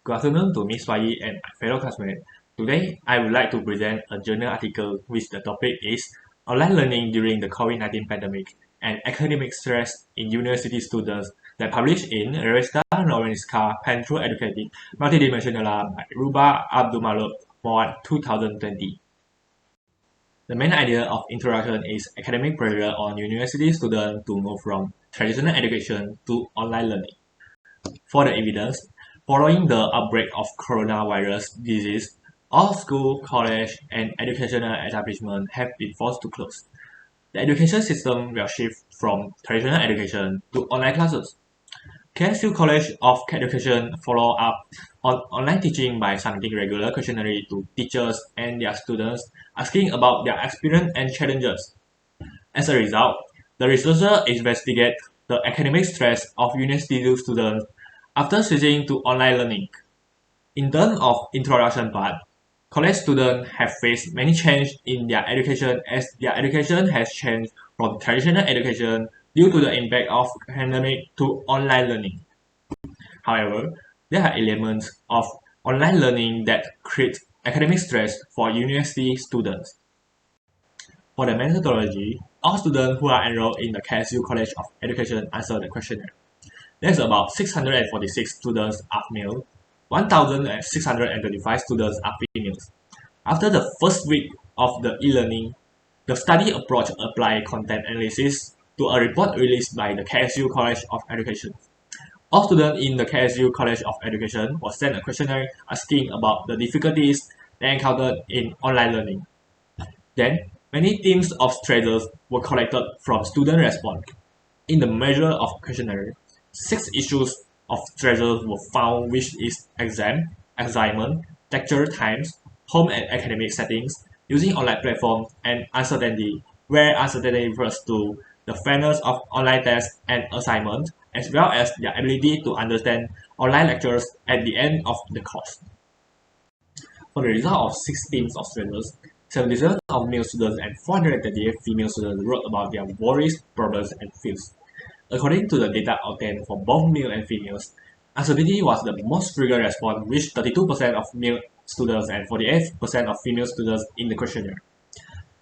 Good afternoon to Ms. Wai and my fellow classmates. Today, I would like to present a journal article which the topic is Online Learning During the COVID-19 Pandemic and Academic Stress in University Students that published in Revista Novinska Pentru Educative Multidimensional by Ruba Abdulmaluk for 2020. The main idea of introduction is academic pressure on university students to move from traditional education to online learning. For the evidence, following the outbreak of coronavirus disease, all school, college, and educational establishments have been forced to close. The education system will shift from traditional education to online classes. KSU College of Education follow up on online teaching by submitting regular questionnaire to teachers and their students asking about their experience and challenges. As a result, the researcher investigate the academic stress of university students after switching to online learning. In terms of introduction part, college students have faced many changes in their education as their education has changed from traditional education due to the impact of pandemic to online learning. However, there are elements of online learning that create academic stress for university students. For the methodology, all students who are enrolled in the KSU College of Education answer the questionnaire. There's about 646 students are male, 1,625 students are females. After the first week of the e-learning, the study approach applied content analysis to a report released by the KSU College of Education. All students in the KSU College of Education were sent a questionnaire asking about the difficulties they encountered in online learning. Then, many themes of stressors were collected from student response. In the measure of questionnaire, 6 issues of stressors were found, which is exam, assignment, lecture times, home and academic settings, using online platform, and uncertainty, where uncertainty refers to the fairness of online tests and assignment, as well as their ability to understand online lectures at the end of the course. For the result of 6 themes of stressors, 77 of male students and 438 female students wrote about their worries, problems, and fears. According to the data obtained for both male and females, uncertainty was the most frequent response, with 32% of male students and 48% of female students in the questionnaire.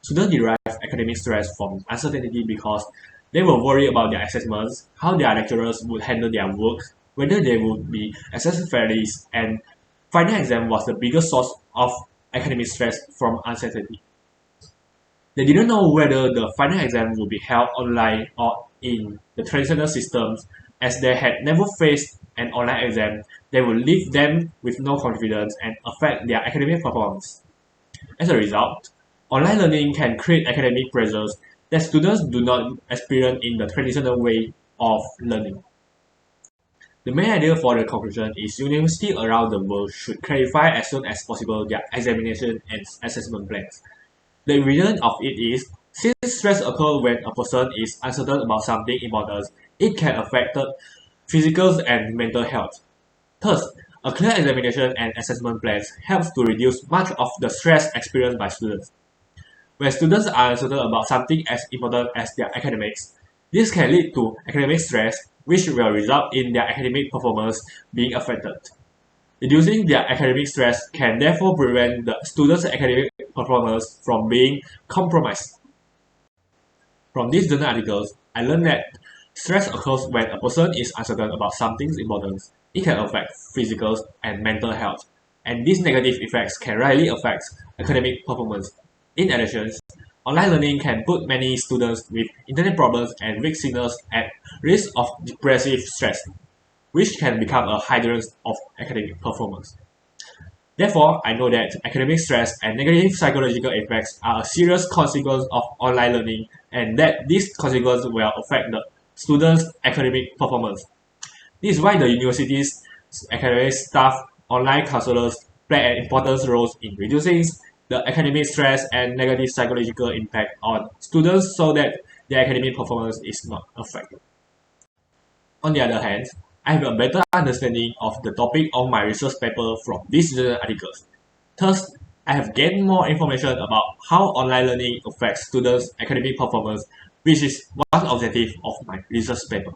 Students derive academic stress from uncertainty because they were worried about their assessments, how their lecturers would handle their work, whether they would be assessed fairly, and final exam was the biggest source of academic stress from uncertainty. They didn't know whether the final exam would be held online or in the traditional systems, as they had never faced an online exam that would leave them with no confidence and affect their academic performance. As a result, online learning can create academic pressures that students do not experience in the traditional way of learning. The main idea for the conclusion is universities around the world should clarify as soon as possible their examination and assessment plans. The reason of it is, since stress occurs when a person is uncertain about something important, it can affect physical and mental health. Thus, a clear examination and assessment plans helps to reduce much of the stress experienced by students. When students are uncertain about something as important as their academics, this can lead to academic stress, which will result in their academic performance being affected. Reducing their academic stress can therefore prevent the students' academic performance from being compromised. From these journal articles, I learned that stress occurs when a person is uncertain about something's importance. It can affect physical and mental health, and these negative effects can rarely affect academic performance. In addition, online learning can put many students with internet problems and weak signals at risk of depressive stress, which can become a hindrance of academic performance. Therefore, I know that academic stress and negative psychological effects are a serious consequence of online learning, and that these consequences will affect the students' academic performance. This is why the university's academic staff, online counselors play an important role in reducing the academic stress and negative psychological impact on students so that their academic performance is not affected. On the other hand, I have a better understanding of the topic of my research paper from these journal articles. Thus, I have gained more information about how online learning affects students' academic performance, which is one objective of my research paper.